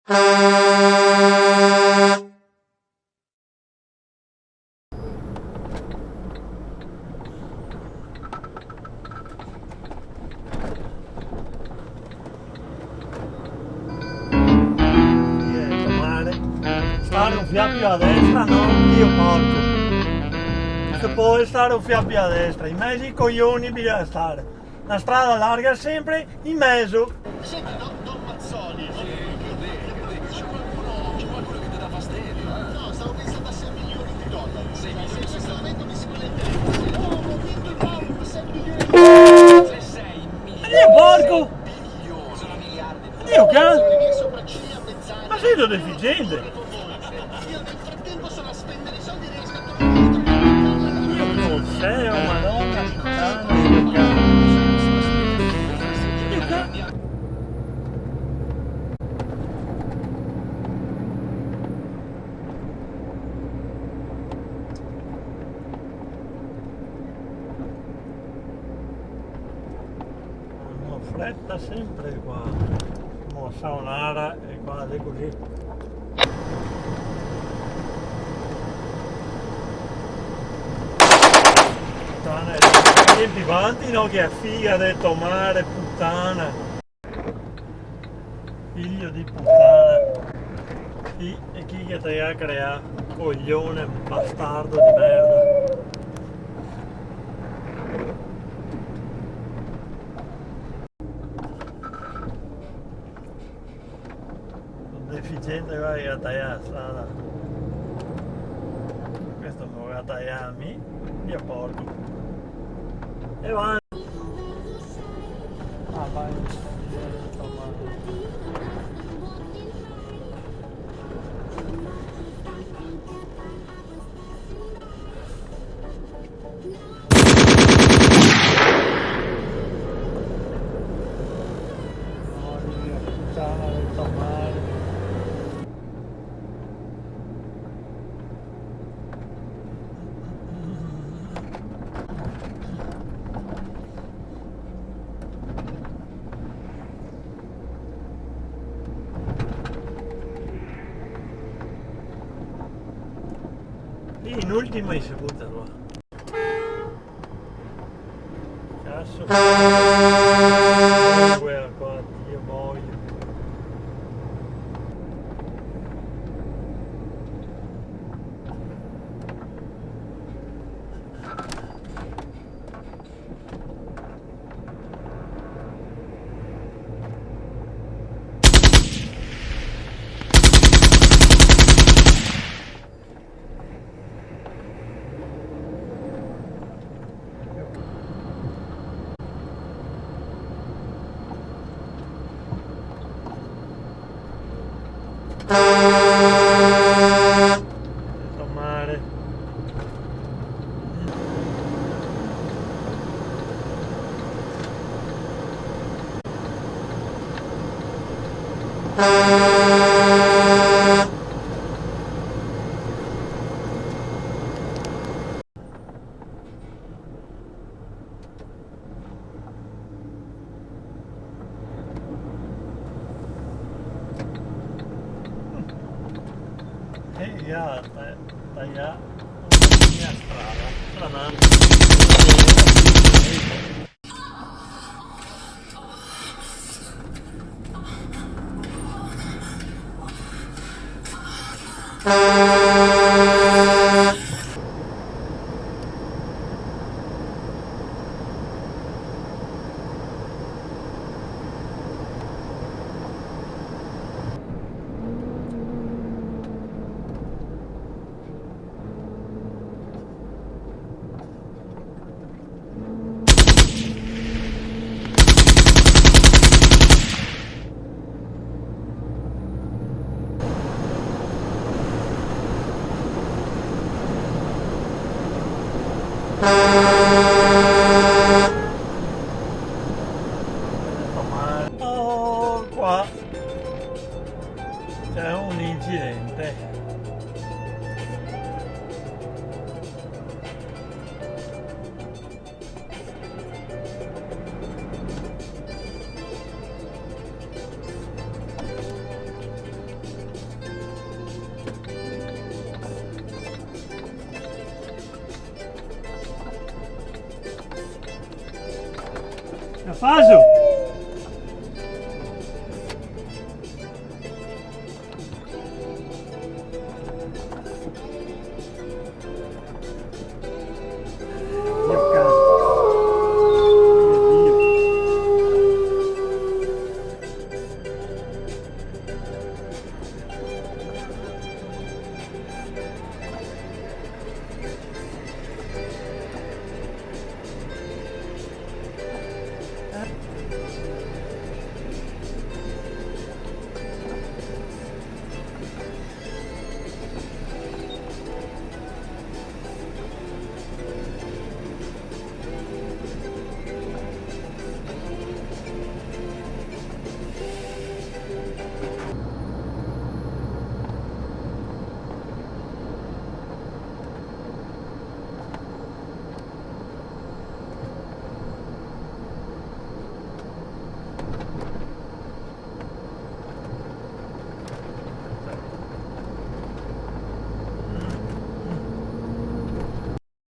Stare un fiato più a destra, no? Dio porco. Se può stare un fiato più a destra, in mezzo ai coglioni bisogna stare. La strada larga sempre in mezzo. Senti, Don Mazzoli, c'è qualcuno che ti dà fastidio? No, stavo pensando a 6 milioni di dollari. 6 milioni di dollari? Biciclette. Oh, ho vinto il pound, 6 milioni di dollari. 6 milioni. Dio porco! Bilioni. Sono miliardi. Dio cazzo! Le mie sopracciglia mezzane. Ma sei deficiente! Io nel frattempo sono a spendere i soldi e riesco a tornare dietro. Non sei, oh madonna, puttana, dio cazzo! Dio cazzo! Hanno fretta sempre qua. Mo saunara e quasi così. Puttana, tempi avanti, no? Che figa detto mare, puttana. Figlio di puttana. Chi e chi che te ha creato? Coglione, bastardo di merda. Deficiente qua che tagliare la strada. Questo mi vuole tagliare a me, io porco. E va. Ah vai. Puttana del tomare. In ultima e si butta qua. Cazzo. Guarda qua, io muoio. Mare. Ja, taglia la mia strada, stranamente. Oh, qua c'è un incidente. Che faccio?